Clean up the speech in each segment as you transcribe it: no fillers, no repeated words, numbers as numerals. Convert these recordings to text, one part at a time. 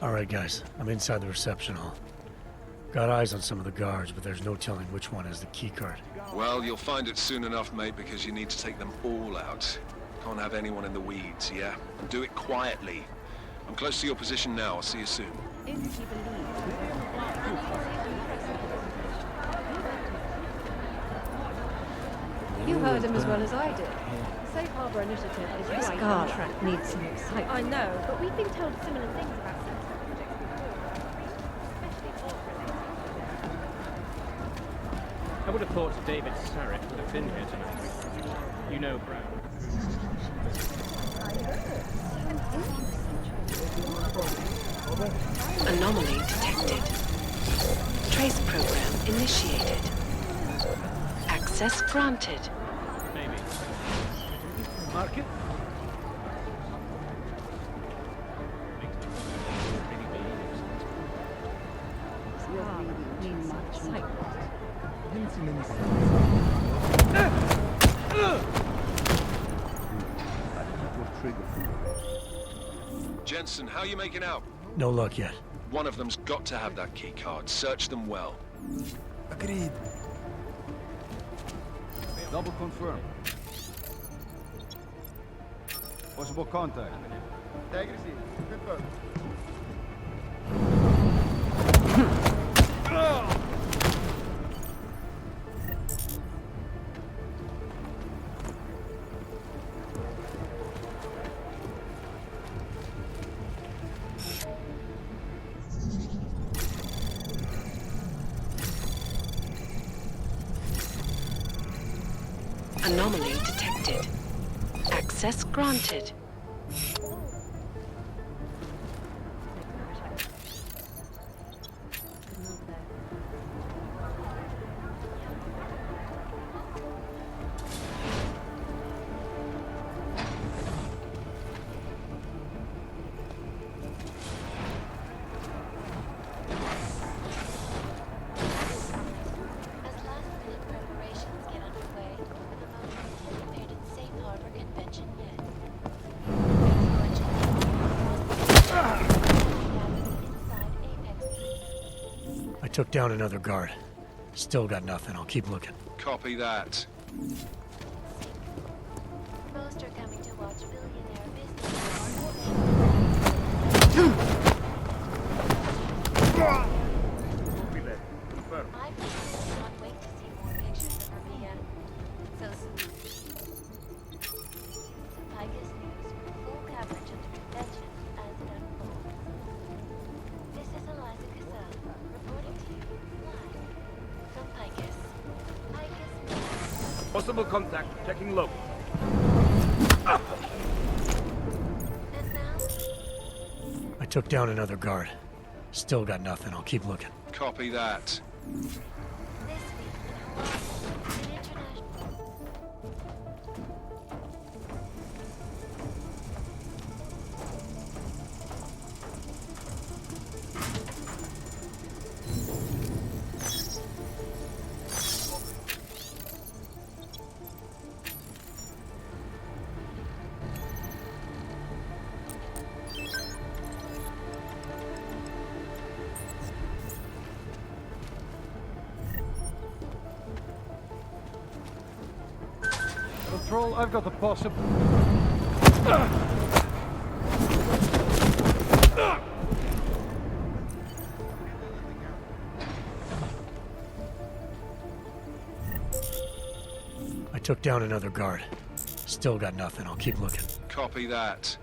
Alright guys, I'm inside the reception hall. Got eyes on some of the guards, but there's no telling which one has the keycard. Well, you'll find it soon enough, mate, because you need to take them all out. Can't have anyone in the weeds, yeah? And do it quietly. I'm close to your position now. I'll see you soon. You heard him as well as I did. The Safe Harbor Initiative is This right contract needs some excitement. I know, but we've been told similar things about sensitive projects before, especially I would have thought David Sarek would have been here tonight. You know Brown. Anomaly detected. Trace program initiated. Access granted. Maybe. Market? Jensen, how are you making out? No luck yet. One of them's got to have that key card. Search them well. Agreed. Double confirm. Possible contact. Anomaly detected. Access granted. I took down another guard. Still got nothing. I'll keep looking. Copy that. Most are coming to watch billionaire business. My people cannot wait to see more pictures of Maria. So Tigers News with full coverage of the convention as it unfolds. This is Eliza Cassell, reporting to you live from Tigers. Tigers News. Possible contact. Checking local. And now, I took down another guard. Still got nothing. I'll keep looking. Copy that. this week in Hawaii, an international. Control, I've got a possible. I took down another guard. Still got nothing. I'll keep looking. Copy that.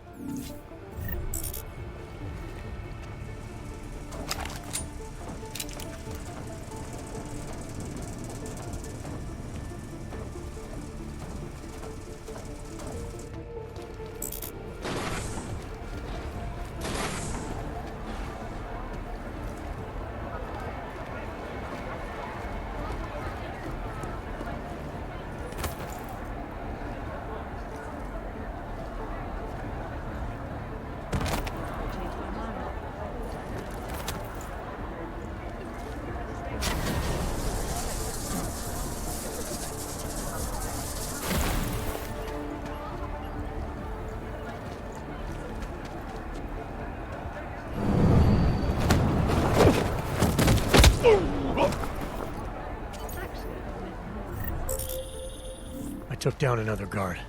Took down another guard.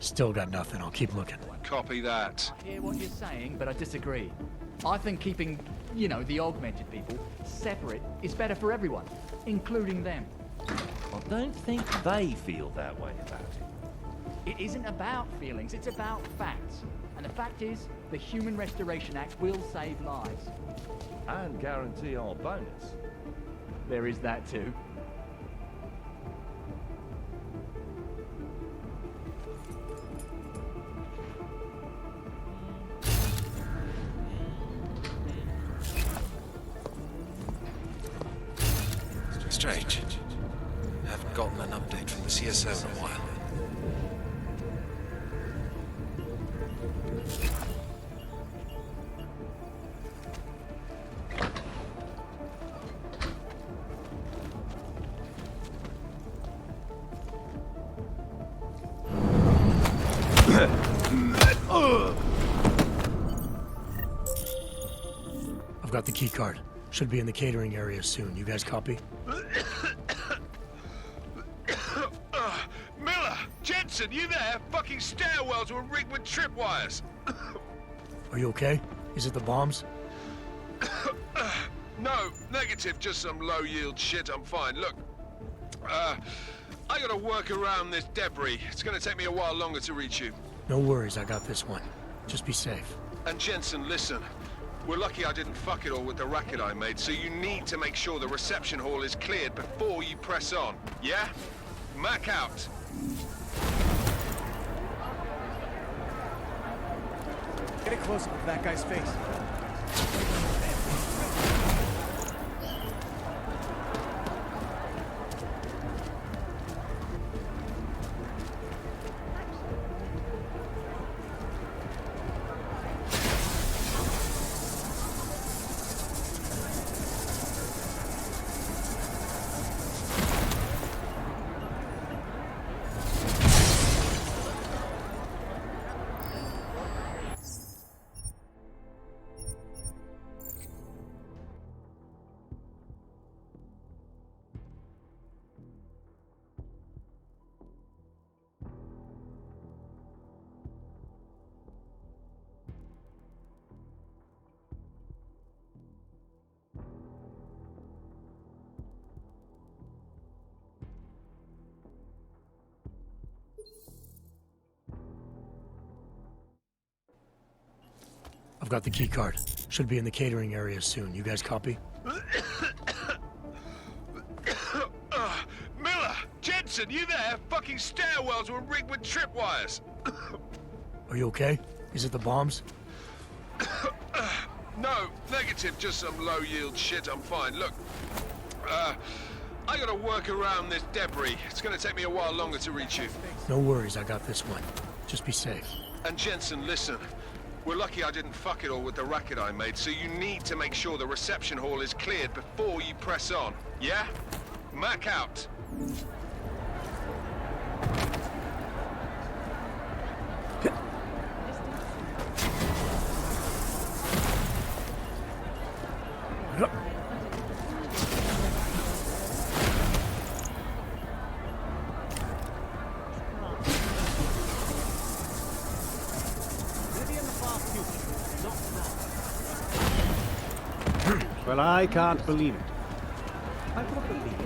Still got nothing. I'll keep looking. Copy that. I hear what you're saying, but I disagree. I think keeping, the augmented people separate is better for everyone, including them. I don't think they feel that way about it. It isn't about feelings, it's about facts. And the fact is, the Human Restoration Act will save lives. And guarantee our bonus. There is that too. Strange. Haven't gotten an update from the CSO in a while. I've got the key card. Should be in the catering area soon. You guys copy? Miller! Jensen, you there? Fucking stairwells were rigged with tripwires. Are you okay? Is it the bombs? No, negative, just some low-yield shit. I'm fine. Look, I gotta work around this debris. It's gonna take me a while longer to reach you. No worries, I got this one. Just be safe. And Jensen, listen. We're lucky I didn't fuck it all with the racket I made, so you need to make sure the reception hall is cleared before you press on, yeah? Mac out. Get a close-up of that guy's face. I've got the key card. Should be in the catering area soon. You guys copy? Miller! Jensen, you there? Fucking stairwells were rigged with tripwires. Are you okay? Is it the bombs? No, negative, just some low-yield shit. I'm fine. Look, I gotta work around this debris. It's gonna take me a while longer to reach you. No worries, I got this one. Just be safe. And Jensen, listen. We're lucky I didn't fuck it all with the racket I made, so you need to make sure the reception hall is cleared before you press on, yeah? Mac out. Well, I can't believe it. I can't believe it.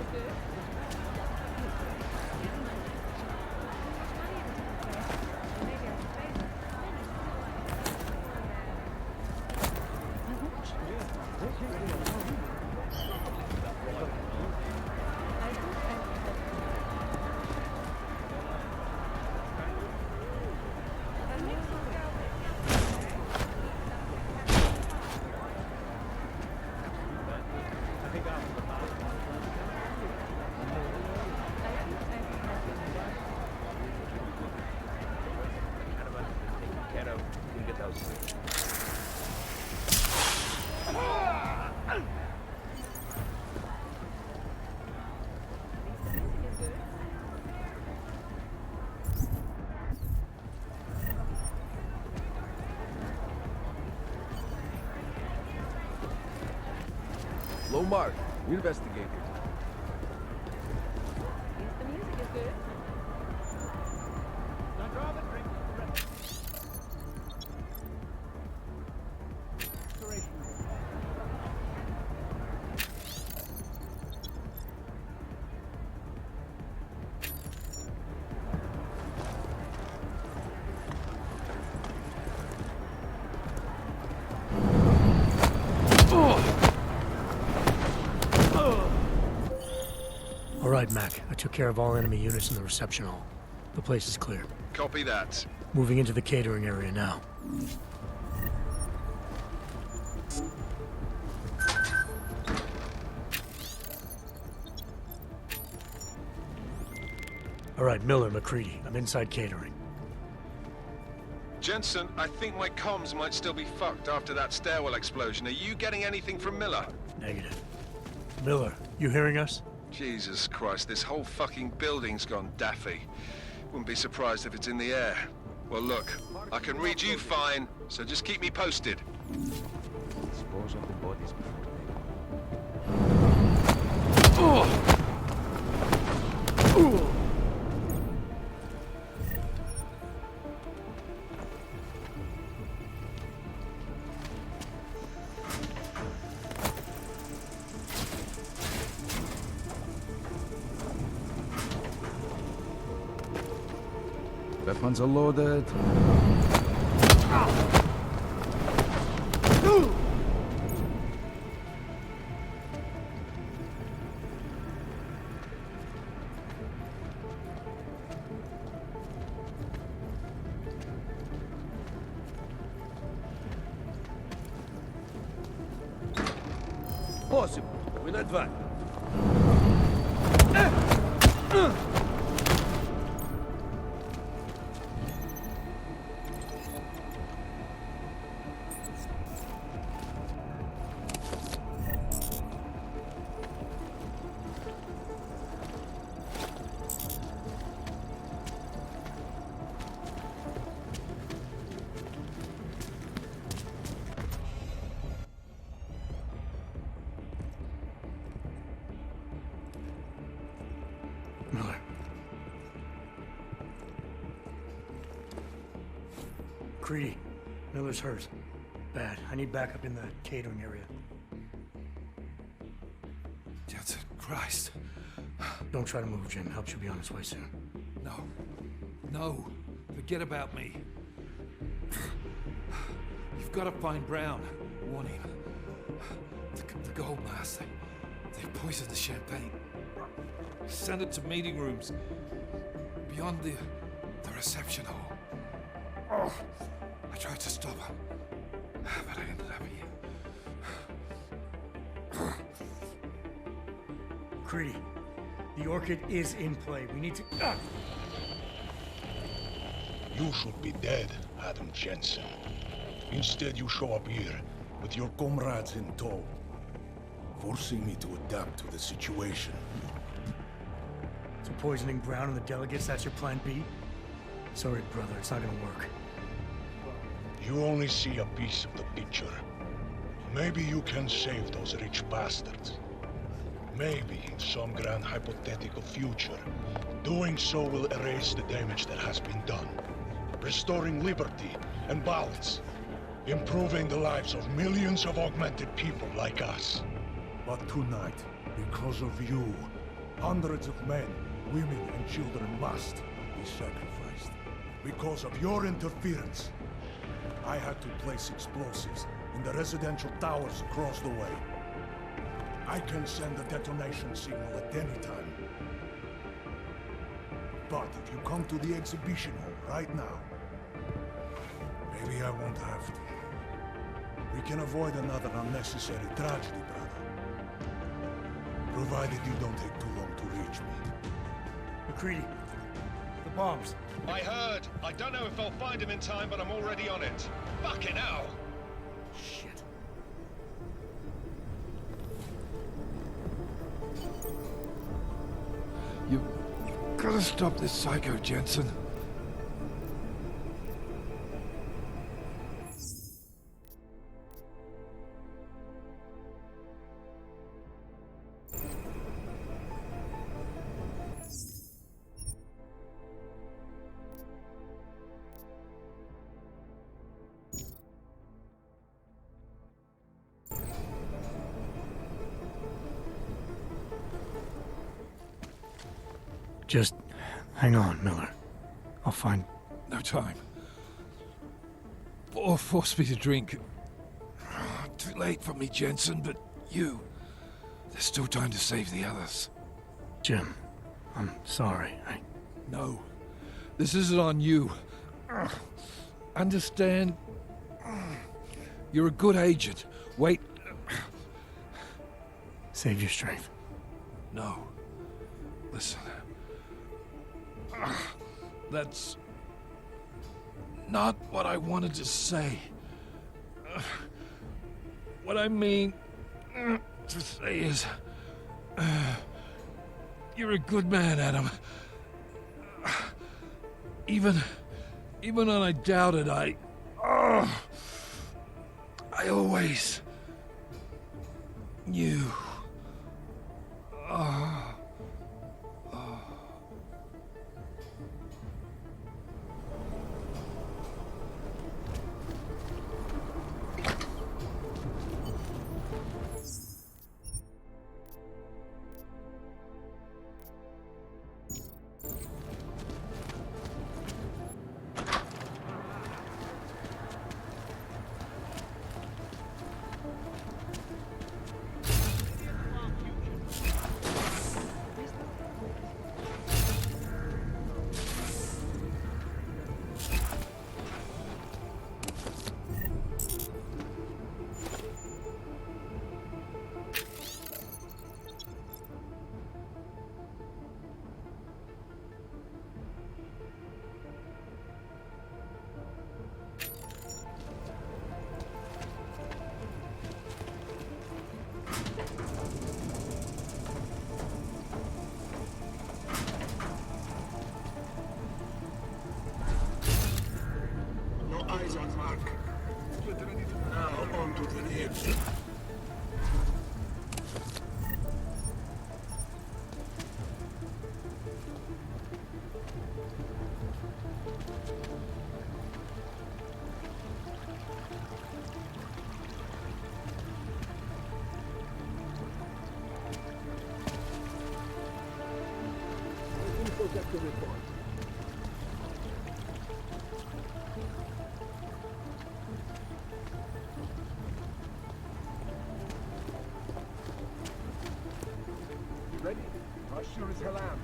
Low mark. We investigated. The music is good. right, Mac. I took care of all enemy units in the reception hall. The place is clear. Copy that. Moving into the catering area now. All right, Miller, McCready. I'm inside catering. Jensen, I think my comms might still be fucked after that stairwell explosion. Are you getting anything from Miller? Negative. Miller, you hearing us? Jesus Christ, this whole fucking building's gone daffy. Wouldn't be surprised if it's in the air. Well, look, I can read you fine, so just keep me posted. Dispose of the bodies before Weapons are loaded. Possible. We'll advance. Miller. Creedy. Miller's hurt. Bad. I need backup in the catering area. Jensen, Christ. Don't try to move, Jim. Help should be on its way soon. No. No. Forget about me. You've got to find Brown. Warn him. The gold mask. They poisoned the champagne. Send it to meeting rooms. Beyond the reception hall. Oh, I tried to stop him. But I ended up here. Creedy. The Orchid is in play. We need to... You should be dead, Adam Jensen. Instead, you show up here with your comrades in tow, forcing me to adapt to the situation. So poisoning Brown and the delegates, that's your plan B? Sorry, brother, it's not gonna work. You only see a piece of the picture. Maybe you can save those rich bastards. Maybe in some grand hypothetical future, doing so will erase the damage that has been done, restoring liberty and balance, improving the lives of millions of augmented people like us. But tonight, because of you, hundreds of men, women and children must be sacrificed. Because of your interference, I had to place explosives in the residential towers across the way. I can send a detonation signal at any time. But if you come to the exhibition hall right now, maybe I won't have to. We can avoid another unnecessary tragedy, brother. Provided you don't take too long to reach me. McCready, the bombs. I heard. I don't know if I'll find him in time, but I'm already on it. Fucking hell! Shit. You gotta stop this psycho, Jensen. Just hang on, Miller. I'll find... No time. Or force me to drink. Too late for me, Jensen, but you... There's still time to save the others. Jim, I'm sorry. No. This isn't on you. Understand? You're a good agent. Wait. Save your strength. No. Listen. That's not what I wanted to say. What I mean to say is, you're a good man, Adam. Even when I doubted, I always knew. Eyes on mark. Get ready to now onto the hips. Projector report. Ready? As sure as hell am.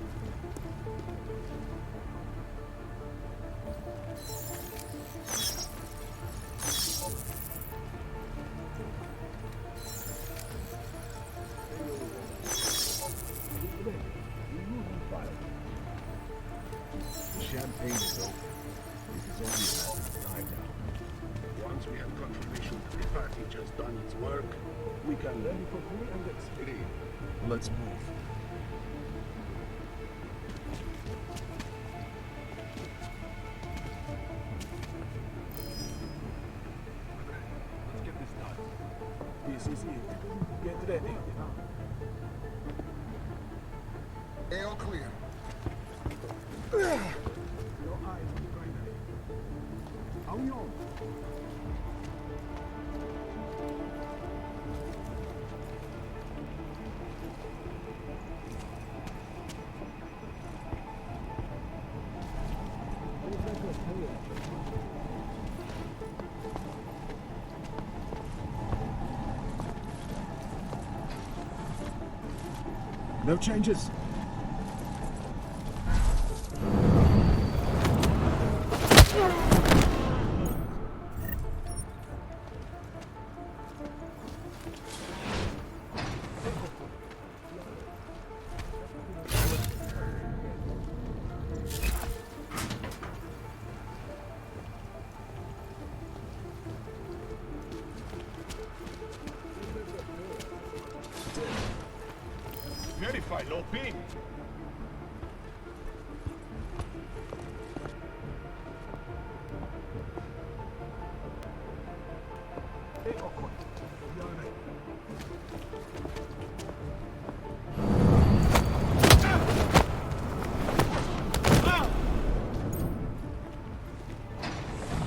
The champagne is over. This is only a matter of time now. Once we have confirmation that the package has done its work, we can ready for free and explain. Let's move. Let's get this done. This is it. Get ready. All clear. No eyes on the primary. How you on? No changes. Verify low ping.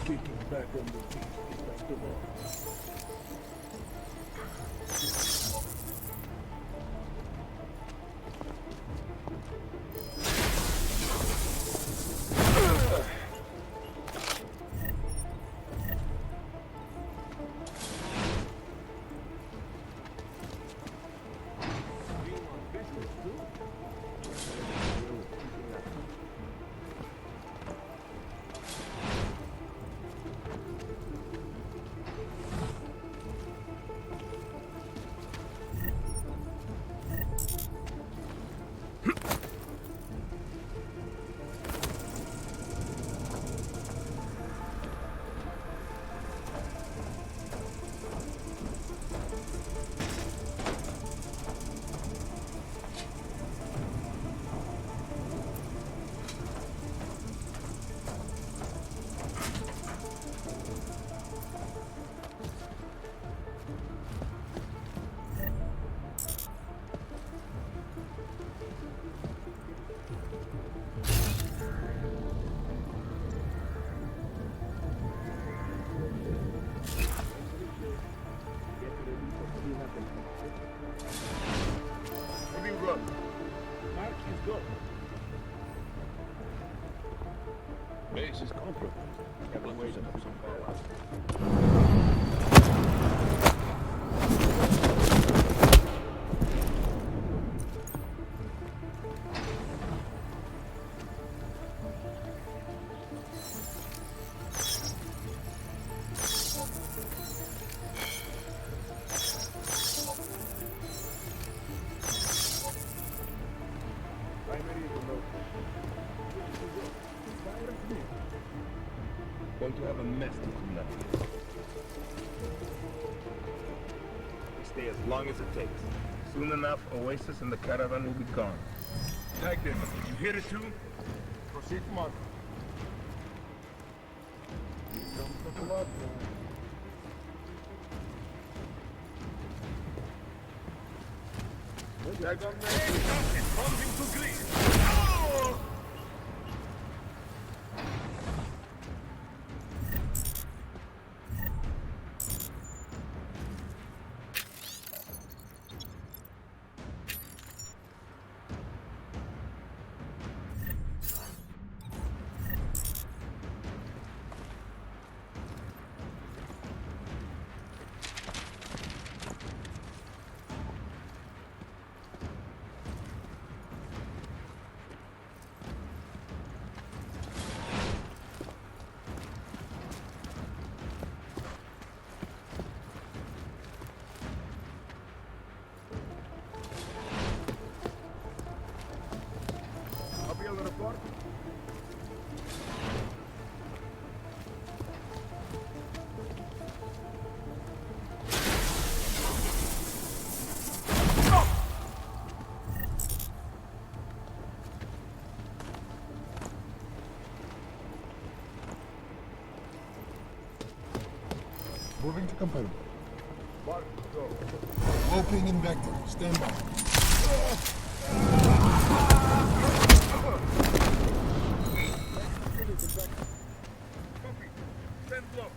Kicking back on the feet is back to work. Base is compromised. Have to wait up some power. Going to have a mess to clean up here. We stay as long as it takes. Soon enough, Oasis and the caravan will be gone. Tag them. You hear it too? Proceed from on. Here comes the blood. Tag them. It's bumping to Greece. Oh! Moving to compatible. Mark, go. Opening in vector. Stand by. Copy. Stand low.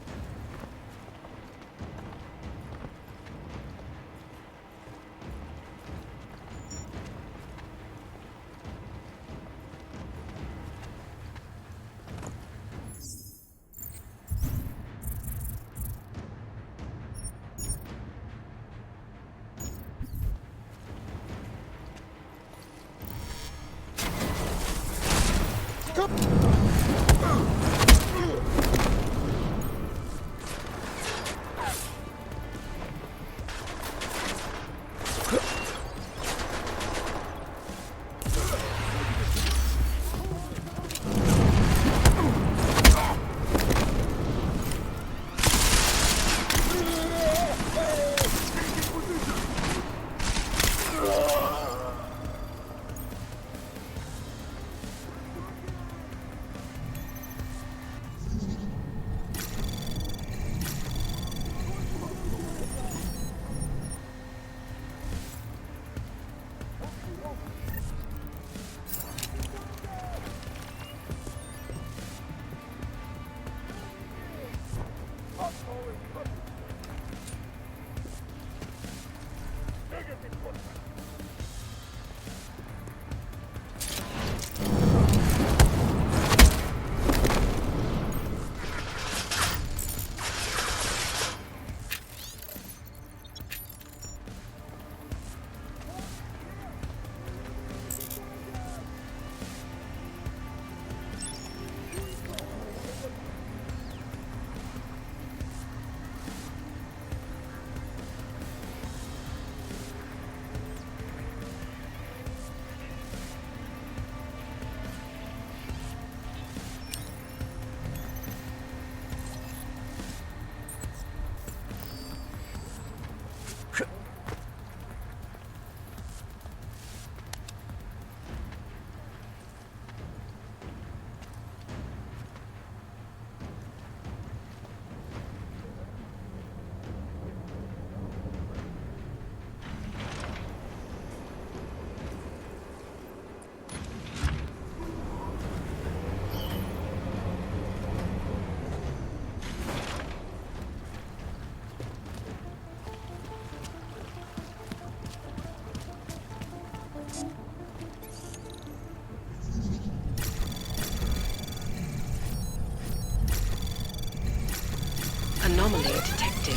Anomaly detected.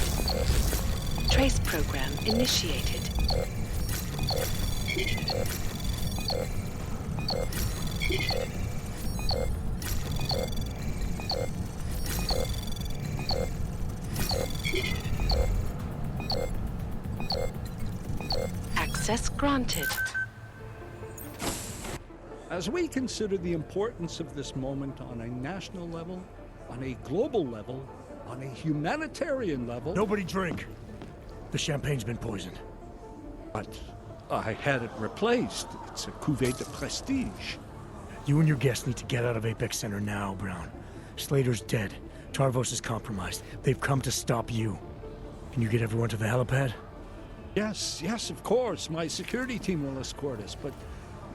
Trace program initiated. Access granted. As we consider the importance of this moment on a national level, on a global level, on a humanitarian level... Nobody drink. The champagne's been poisoned. But I had it replaced. It's a cuvée de prestige. You and your guests need to get out of Apex Center now, Brown. Slater's dead. Tarvos is compromised. They've come to stop you. Can you get everyone to the helipad? Yes, of course. My security team will escort us, but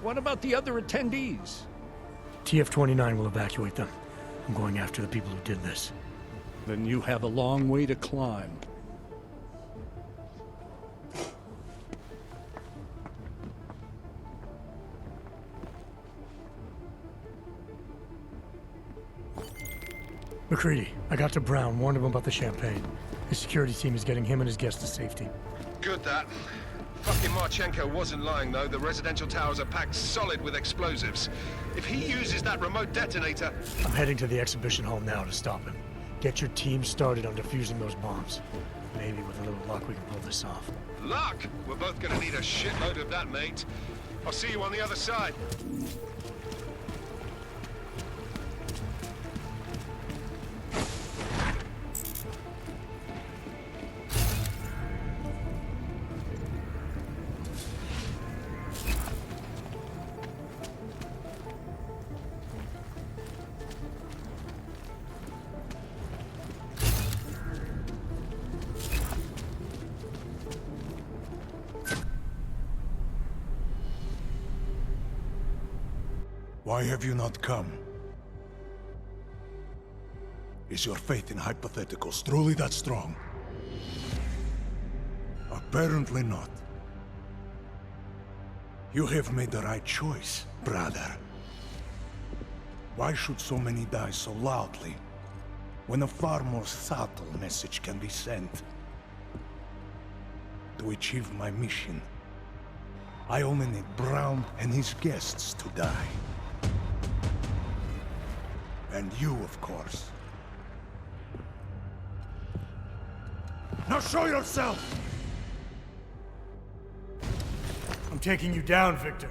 what about the other attendees? TF-29 will evacuate them. I'm going after the people who did this. Then you have a long way to climb. McCready, I got to Brown, warned him about the champagne. His security team is getting him and his guests to safety. Good that. Fucking Marchenko wasn't lying though. The residential towers are packed solid with explosives. If he uses that remote detonator... I'm heading to the exhibition hall now to stop him. Get your team started on defusing those bombs. Maybe with a little luck we can pull this off. Luck? We're both gonna need a shitload of that, mate. I'll see you on the other side. Why have you not come? Is your faith in hypotheticals truly that strong? Apparently not. You have made the right choice, brother. Why should so many die so loudly, when a far more subtle message can be sent? To achieve my mission, I only need Brown and his guests to die. And you, of course. Now show yourself! I'm taking you down, Victor.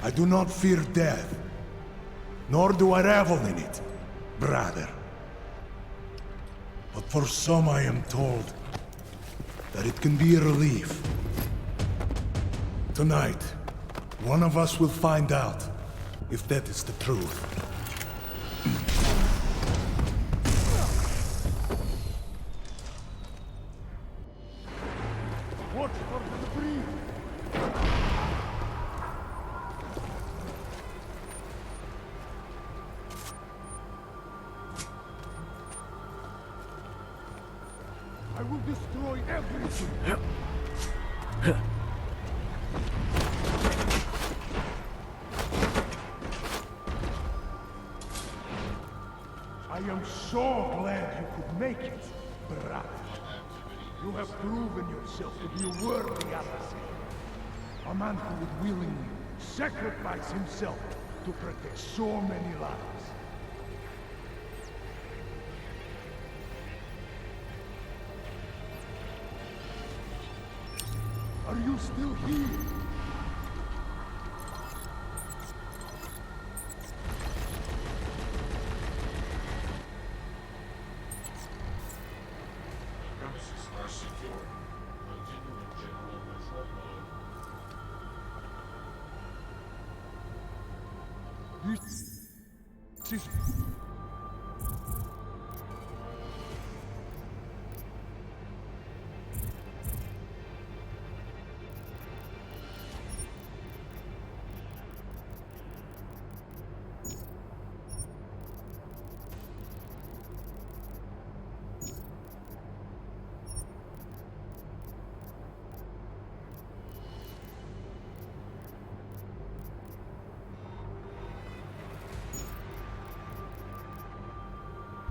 I do not fear death, nor do I revel in it, brother. But for some I am told that it can be a relief. Tonight, one of us will find out if that is the truth. Watch for the debris! I will destroy everything! I am so glad you could make it, brother. You have proven yourself to be a worthy adversary. A man who would willingly sacrifice himself to protect so many lives. Are you still here? This is...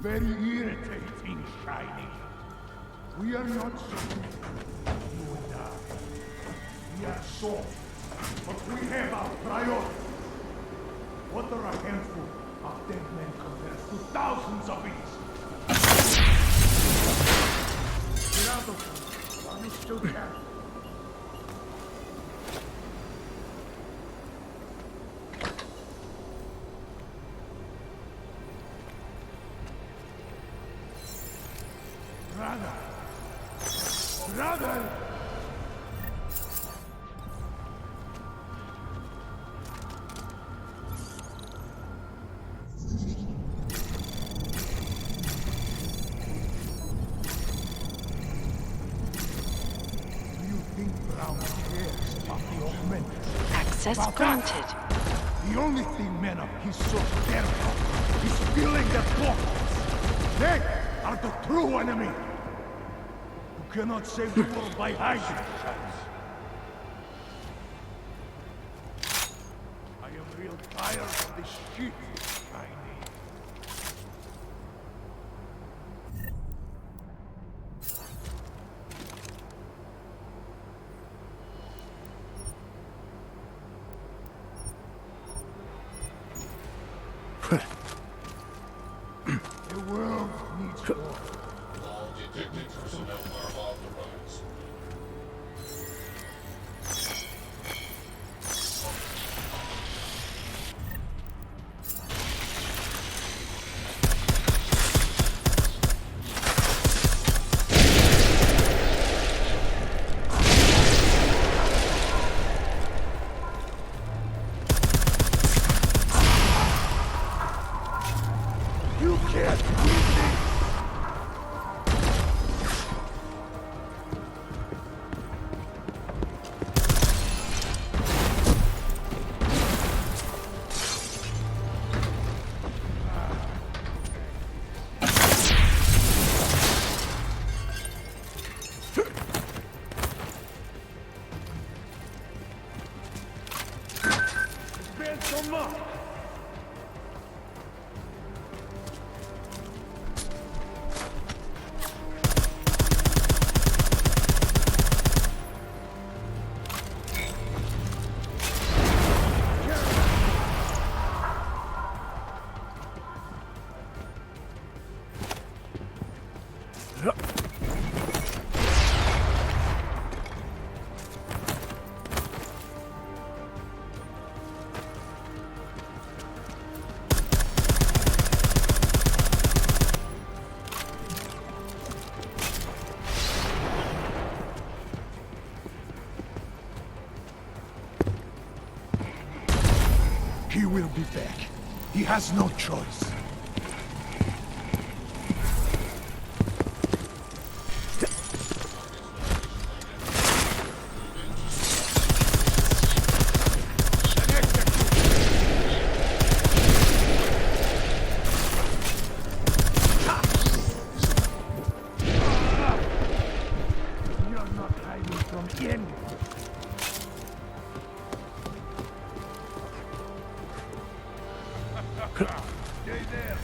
Very irritating, Shiny. We are not so. You and I. We are soft, but we have our priorities. What are a handful of dead men compared to thousands of each? Get out of here, while you still can. Brother! Access granted. The only thing men of his sort care about is stealing their pockets. They are the true enemy. You cannot save the world by hiding, Shines. I am real tired of this shit, Shiny. The world needs more. All detected personnel are authorized. You can't beat me! It's been so much! He will be back. He has no choice. You're not hiding from him. Stay there,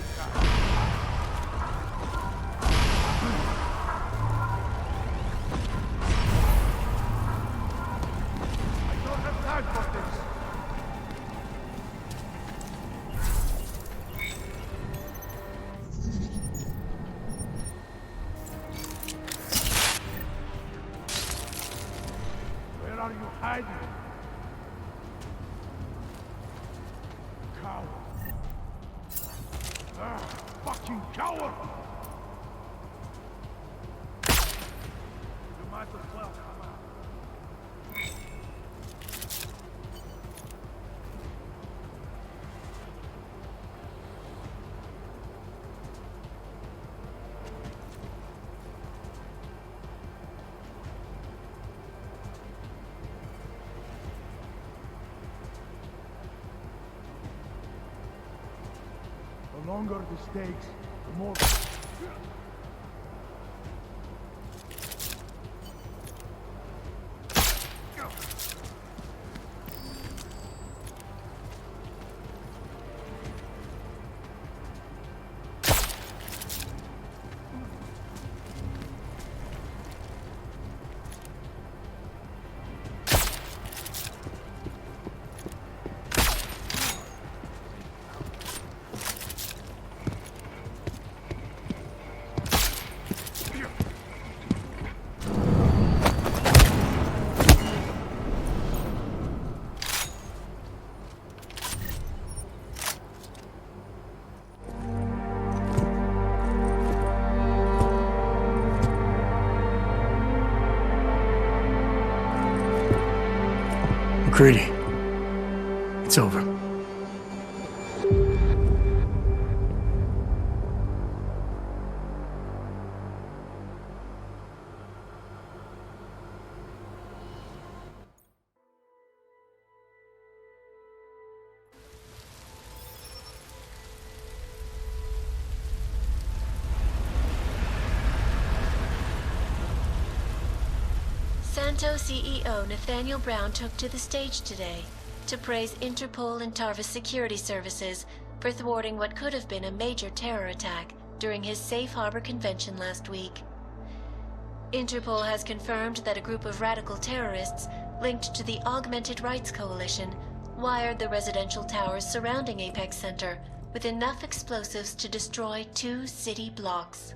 I don't have time for this. Where are you hiding? Coward. Fucking coward! You might as well come out. The longer the stakes, the more... McCready. It's over. Santo CEO Nathaniel Brown took to the stage today to praise Interpol and Tarvis security services for thwarting what could have been a major terror attack during his Safe Harbor convention last week. Interpol has confirmed that a group of radical terrorists linked to the Augmented Rights Coalition wired the residential towers surrounding Apex Center with enough explosives to destroy 2 city blocks.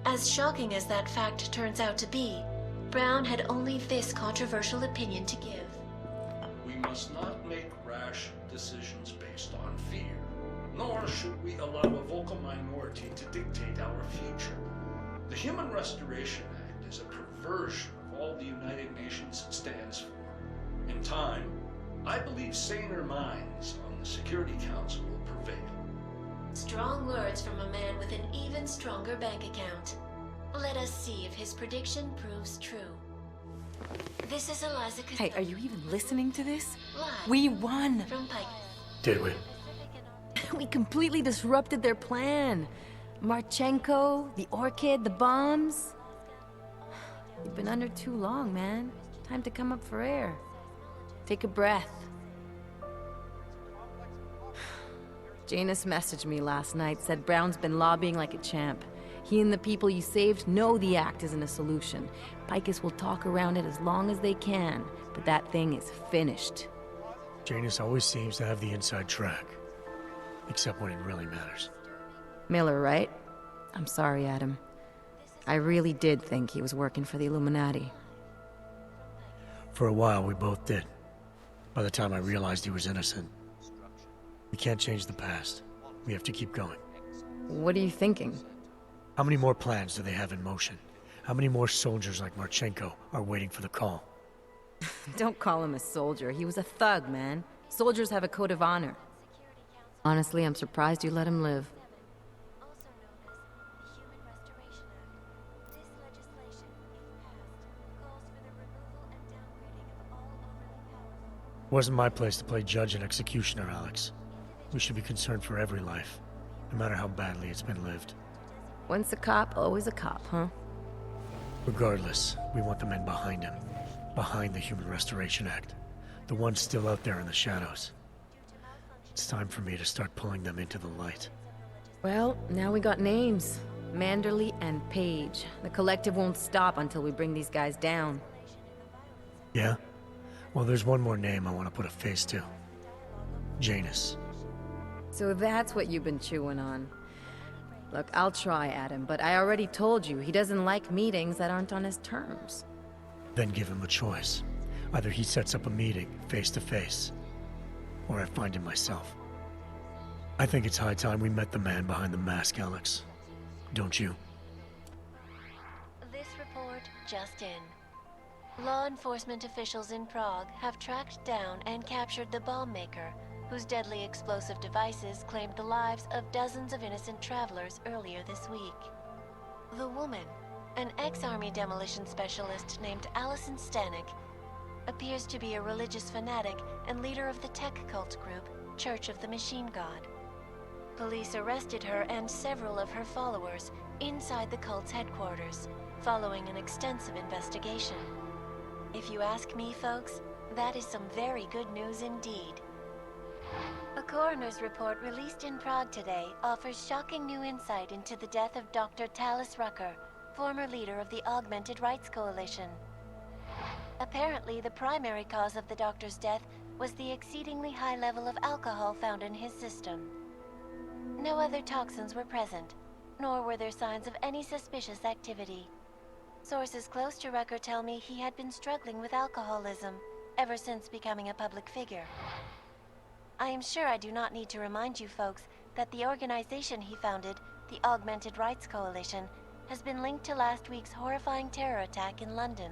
As shocking as that fact turns out to be, Brown had only this controversial opinion to give. We must not make rash decisions based on fear, nor should we allow a vocal minority to dictate our future. The Human Restoration Act is a perversion of all the United Nations stands for. In time, I believe saner minds on the Security Council will prevail. Strong words from a man with an even stronger bank account. Let us see if his prediction proves true. This is Eliza. Hey, are you even listening to this? Live We won! from Pike. Did we? We completely disrupted their plan. Marchenko, the Orchid, the bombs. You've been under too long, man. Time to come up for air. Take a breath. Janus messaged me last night, said Brown's been lobbying like a champ. He and the people you saved know the act isn't a solution. Picus will talk around it as long as they can, but that thing is finished. Janus always seems to have the inside track. Except when it really matters. Miller, right? I'm sorry, Adam. I really did think he was working for the Illuminati. For a while, we both did. By the time I realized he was innocent. We can't change the past. We have to keep going. What are you thinking? How many more plans do they have in motion? How many more soldiers like Marchenko are waiting for the call? Don't call him a soldier. He was a thug, man. Soldiers have a code of honor. Honestly, I'm surprised you let him live. Wasn't my place to play judge and executioner, Alex. We should be concerned for every life, no matter how badly it's been lived. Once a cop, always a cop, huh? Regardless, we want the men behind him. Behind the Human Restoration Act. The ones still out there in the shadows. It's time for me to start pulling them into the light. Well, now we got names. Manderley and Page. The collective won't stop until we bring these guys down. Yeah? Well, there's one more name I want to put a face to. Janus. So that's what you've been chewing on. Look, I'll try, Adam, but I already told you he doesn't like meetings that aren't on his terms. Then give him a choice. Either he sets up a meeting, face to face, or I find him myself. I think it's high time we met the man behind the mask, Alex. Don't you? This report just in. Law enforcement officials in Prague have tracked down and captured the bomb maker, whose deadly explosive devices claimed the lives of dozens of innocent travelers earlier this week. The woman, an ex-army demolition specialist named Allison Stanek, appears to be a religious fanatic and leader of the tech cult group, Church of the Machine God. Police arrested her and several of her followers inside the cult's headquarters, following an extensive investigation. If you ask me, folks, that is some very good news indeed. A coroner's report released in Prague today offers shocking new insight into the death of Dr. Talis Rucker, former leader of the Augmented Rights Coalition. Apparently, the primary cause of the doctor's death was the exceedingly high level of alcohol found in his system. No other toxins were present, nor were there signs of any suspicious activity. Sources close to Rucker tell me he had been struggling with alcoholism ever since becoming a public figure. I am sure I do not need to remind you folks that the organization he founded, the Augmented Rights Coalition, has been linked to last week's horrifying terror attack in London.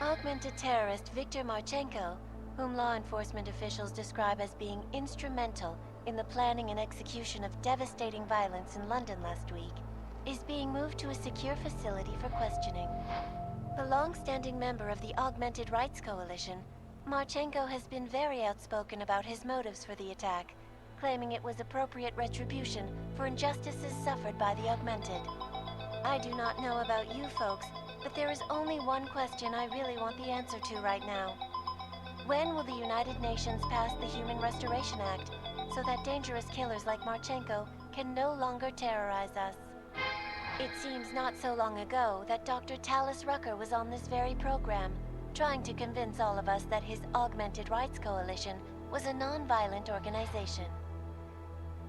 Augmented terrorist Viktor Marchenko, whom law enforcement officials describe as being instrumental in the planning and execution of devastating violence in London last week, is being moved to a secure facility for questioning. A long-standing member of the Augmented Rights Coalition, Marchenko has been very outspoken about his motives for the attack, claiming it was appropriate retribution for injustices suffered by the Augmented. I do not know about you folks, but there is only one question I really want the answer to right now. When will the United Nations pass the Human Restoration Act so that dangerous killers like Marchenko can no longer terrorize us? It seems not so long ago that Dr. Talis Rucker was on this very program, trying to convince all of us that his Augmented Rights Coalition was a non-violent organization.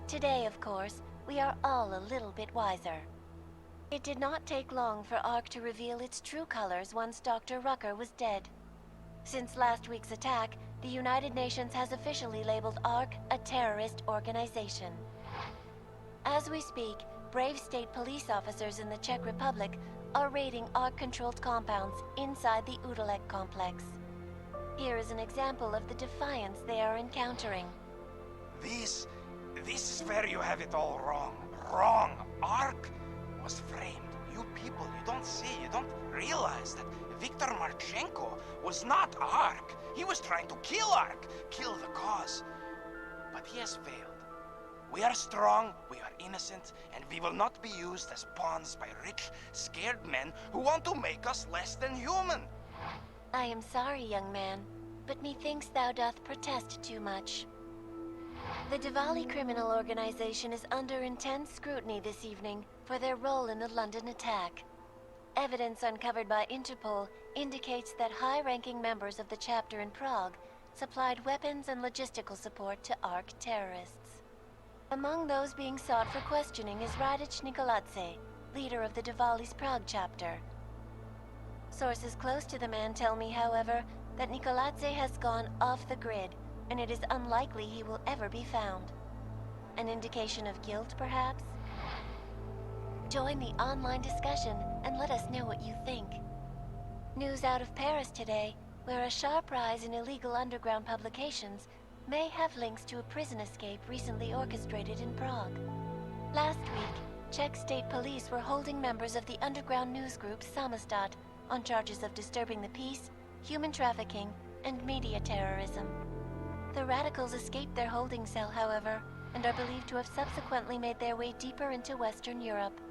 Today, of course, we are all a little bit wiser. It did not take long for ARC to reveal its true colors once Dr. Rucker was dead. Since last week's attack, the United Nations has officially labeled ARC a terrorist organization. As we speak, brave state police officers in the Czech Republic are raiding ARC-controlled compounds inside the Udalek complex. Here is an example of the defiance they are encountering. This is where you have it all wrong. Wrong. ARC was framed. You people, you don't see, you don't realize that Viktor Marchenko was not ARC. He was trying to kill ARC, kill the cause. But he has failed. We are strong, we are innocent, and we will not be used as pawns by rich, scared men who want to make us less than human. I am sorry, young man, but methinks thou doth protest too much. The Diwali criminal organization is under intense scrutiny this evening for their role in the London attack. Evidence uncovered by Interpol indicates that high-ranking members of the chapter in Prague supplied weapons and logistical support to ARC terrorists. Among those being sought for questioning is Radic Nikoladze, leader of the Diwali's Prague chapter. Sources close to the man tell me, however, that Nikoladze has gone off the grid, and it is unlikely he will ever be found. An indication of guilt, perhaps? Join the online discussion and let us know what you think. News out of Paris today, where a sharp rise in illegal underground publications may have links to a prison escape recently orchestrated in Prague. Last week, Czech state police were holding members of the underground news group Samostat on charges of disturbing the peace, human trafficking, and media terrorism. The radicals escaped their holding cell, however, and are believed to have subsequently made their way deeper into Western Europe.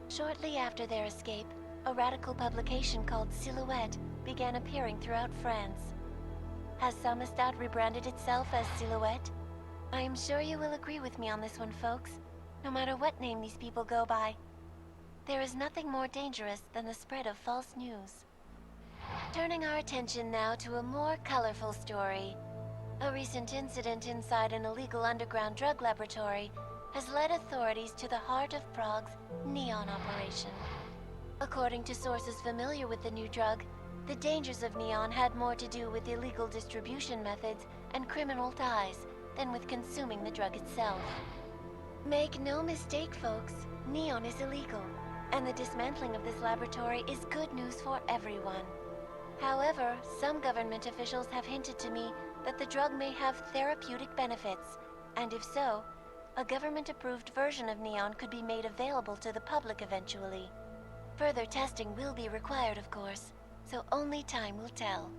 Shortly after their escape, a radical publication called Silhouette began appearing throughout France. Has Samostat rebranded itself as Silhouette? I am sure you will agree with me on this one, folks, no matter what name these people go by. There is nothing more dangerous than the spread of false news. Turning our attention now to a more colorful story. A recent incident inside an illegal underground drug laboratory has led authorities to the heart of Prague's Neon operation. According to sources familiar with the new drug, the dangers of Neon had more to do with illegal distribution methods and criminal ties than with consuming the drug itself. Make no mistake, folks, Neon is illegal, and the dismantling of this laboratory is good news for everyone. However, some government officials have hinted to me that the drug may have therapeutic benefits, and if so, a government-approved version of Neon could be made available to the public eventually. Further testing will be required, of course, so only time will tell.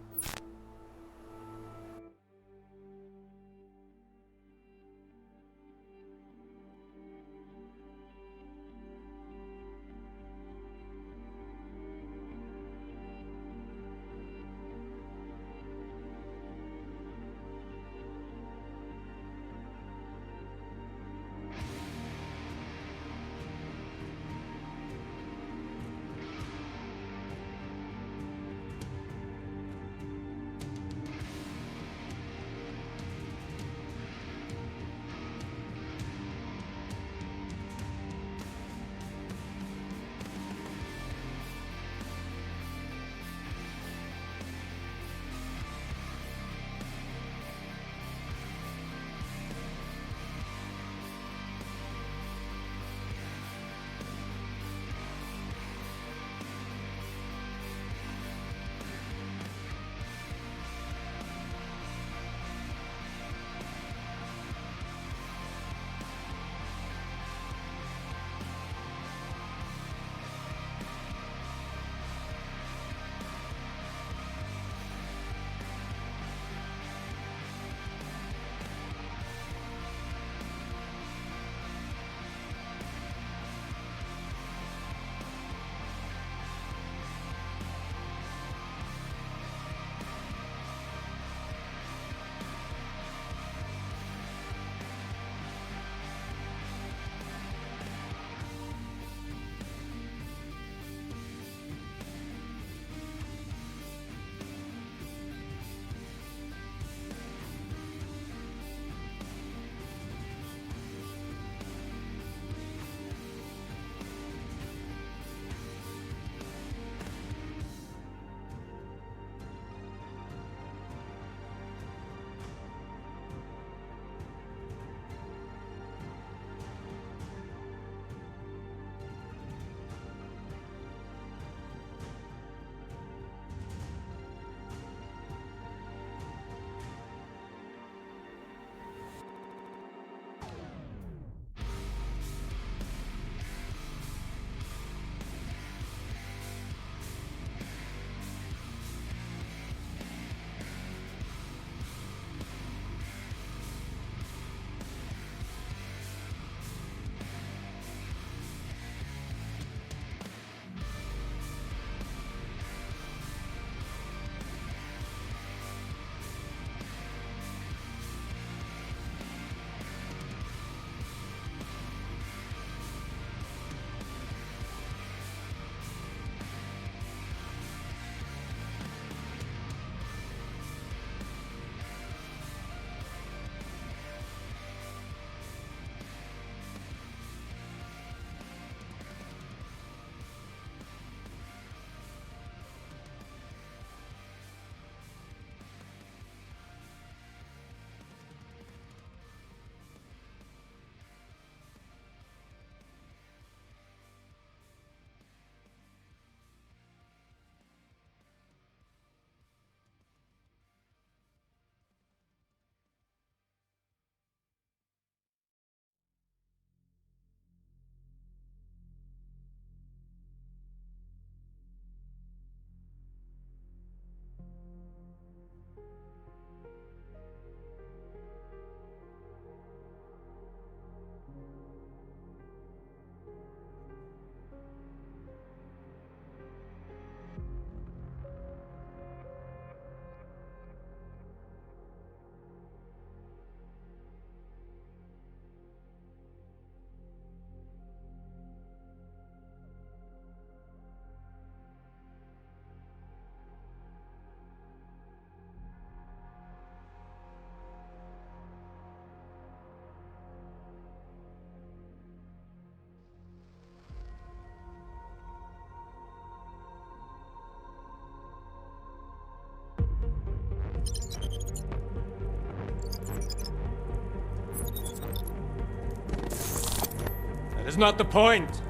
That is not the point.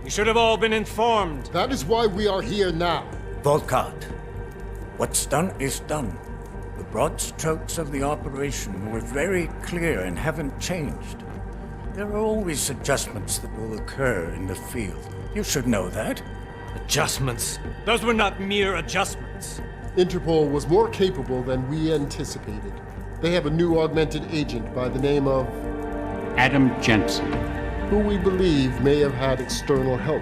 You should have all been informed. That is why we are here now. Volkart, what's done is done. The broad strokes of the operation were very clear and haven't changed. There are always adjustments that will occur in the field. You should know that. Adjustments? Those were not mere adjustments. Interpol was more capable than we anticipated. They have a new augmented agent by the name of... Adam Jensen. Who we believe may have had external help.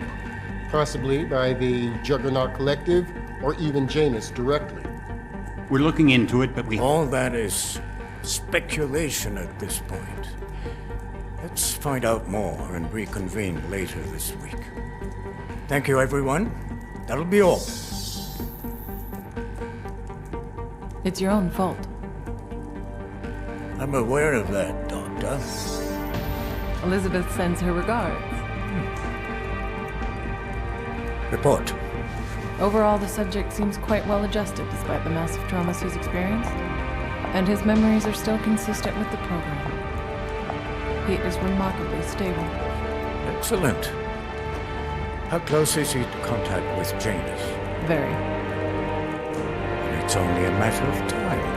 Possibly by the Juggernaut Collective, or even Janus directly. We're looking into it, but we... All that is speculation at this point. Let's find out more and reconvene later this week. Thank you, everyone. That'll be all. It's your own fault. I'm aware of that, Doctor. Elizabeth sends her regards. Report. Overall, the subject seems quite well adjusted despite the massive traumas he's experienced. And his memories are still consistent with the program. He is remarkably stable. Excellent. How close is he to contact with Janus? Very. It's only a matter of time.